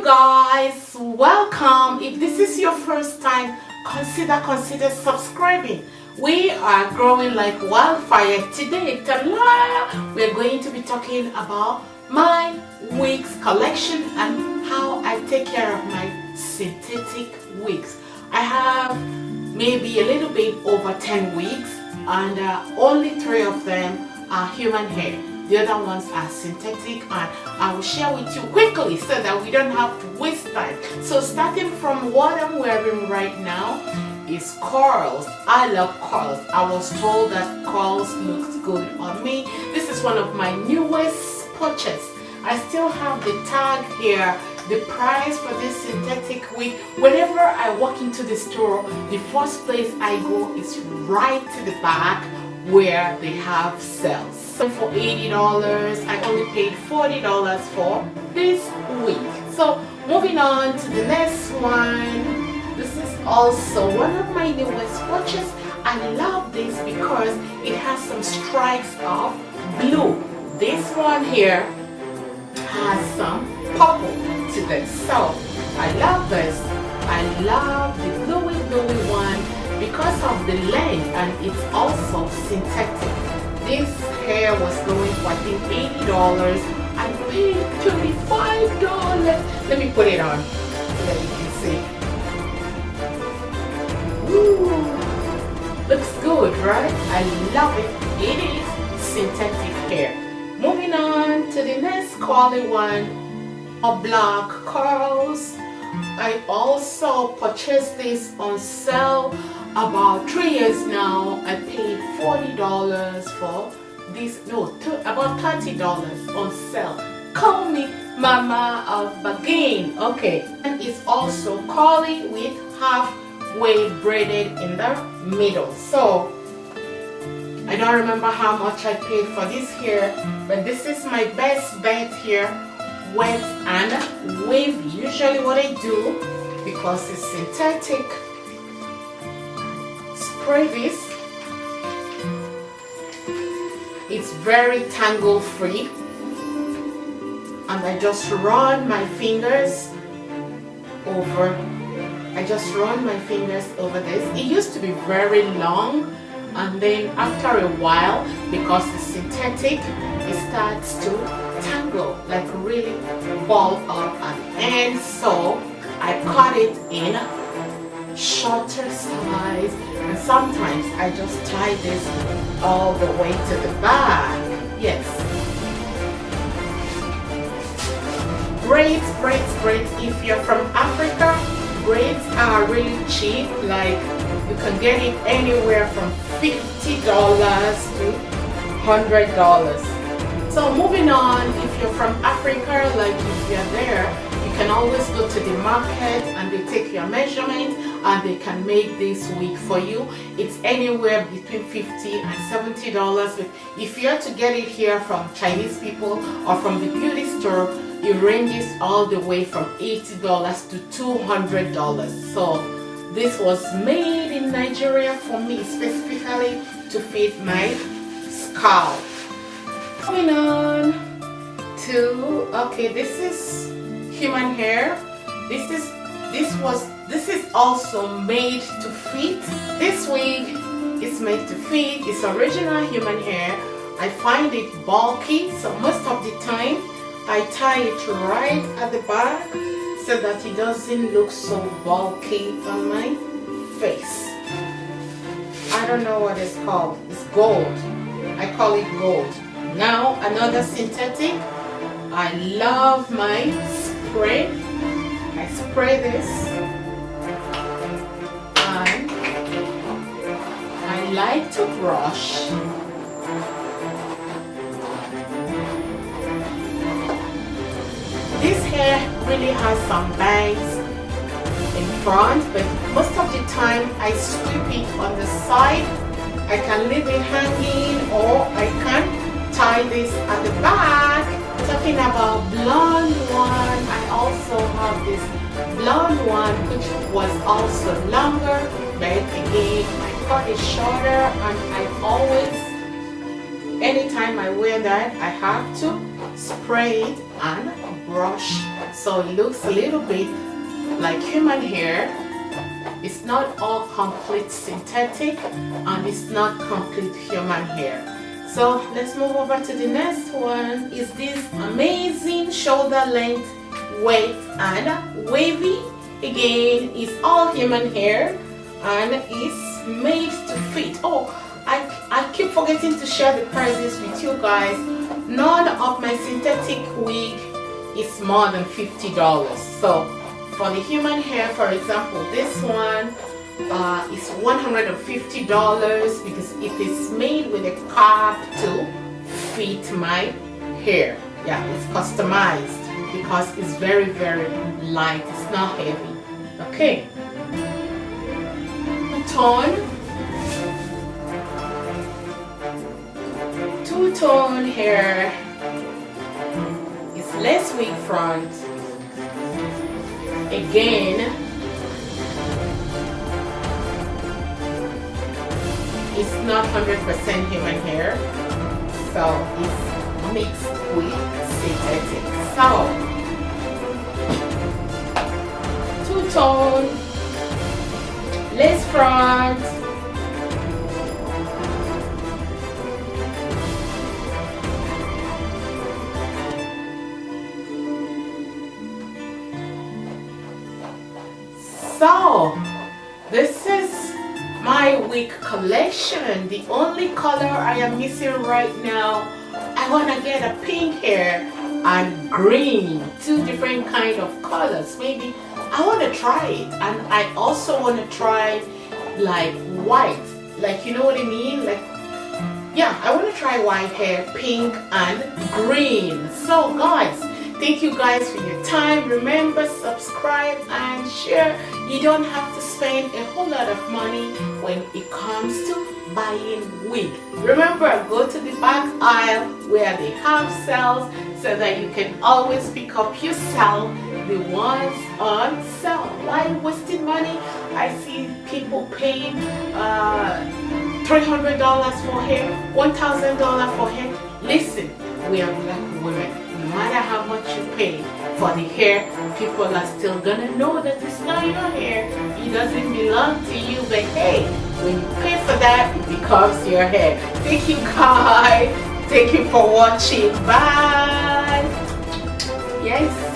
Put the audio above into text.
guys, welcome. If this is your first time, consider subscribing. We are growing like wildfire. Today we're going to be talking about my wigs collection and how I take care of my synthetic wigs. I have maybe a little bit over 10 wigs, and only 3 of them are human hair. The other ones are synthetic, and I will share with you quickly so that we don't have to waste time. So starting from what I'm wearing right now is curls. I love curls. I was told that curls looks good on me. This is one of my newest purchase. I still have the tag here, the price for this synthetic wig. Whenever I walk into the store, the first place I go is right to the back where they have sales. So for $80, I only paid $40 for this wig. So moving on to the next one. This is also one of my newest watches. I love this because it has some stripes of blue. This one here has some purple to this. So I love this. I love the glowy one because of the length, and it's also synthetic. This hair was going for I think $80. I paid $25. Let me put it on so that you can see. Ooh, looks good, right? I love it. It is synthetic hair. Moving on to the next curly one, black curls. I also purchased this on sale about 3 years now. I paid $40 for this, about $30 on sale. Call me Mama of Bargain. Okay, and it's also curly with halfway braided in the middle. So I don't remember how much I paid for this hair, but this is my best bet here. Wet and wavy. Usually what I do, because it's synthetic, spray this. It's very tangle free, and I just run my fingers over. This. It used to be very long, and then after a while, because it's synthetic, it starts to tangle, like really ball up at the end. So I cut it in shorter size, and sometimes I just tie this all the way to the back. Yes. Braids. If you're from Africa, braids are really cheap. Like you can get it anywhere from $50 to $100. So moving on, if you're from Africa, like if you're there, you can always go to the market and they take your measurement and they can make this wig for you. It's anywhere between $50 and $70. But if you're to get it here from Chinese people or from the beauty store, it ranges all the way from $80 to $200. So this was made in Nigeria for me, specifically to fit my scalp. Moving on to, okay, this is human hair. This is also made to fit. This wig is made to fit. It's original human hair. I find it bulky, so most of the time I tie it right at the back so that it doesn't look so bulky on my face. I don't know what it's called. It's gold. I call it gold. Now another synthetic. I love my spray. I spray this, and I like to brush. This hair really has some bangs in front, but most of the time I sweep it on the side. I can leave it hanging, or I can tie this at the back. Talking about blonde one, I also have this blonde one which was also longer, but again I cut it shorter, and I always, anytime I wear that, I have to spray it and brush so it looks a little bit like human hair. It's not all complete synthetic and it's not complete human hair. So let's move over to the next one. Is this amazing shoulder length, wet and wavy. Again, it's all human hair and it's made to fit. Oh, I keep forgetting to share the prices with you guys. None of my synthetic wig is more than $50. So for the human hair, for example, this one is $150 because it is made with a cap to fit my hair. Yeah, it's customized because it's very, very light. It's not heavy. Okay. Two-tone hair is less wig front. Again, it's not 100% human hair, so it's mixed with synthetic. So, two-tone, lace front, so this is my wig collection. The only color I am missing right now, I want to get a pink hair and green, two different kind of colors. Maybe I want to try it, and I also want to try like white, like, you know what I mean, like, yeah, I want to try white hair, pink and green. So guys, thank you guys for your time. Remember, subscribe and share. You don't have to spend a whole lot of money when it comes to buying wig. Remember, go to the back aisle where they have sales so that you can always pick up yourself the ones on sale. Why wasting money? I see people paying $300 for hair, $1,000 for hair. Listen, we are black women. No matter how much you pay for the hair, people are still gonna know that it's not your hair. It doesn't belong to you, but hey, when you pay for that, it becomes your hair. Thank you guys. Thank you for watching. Bye. Yes.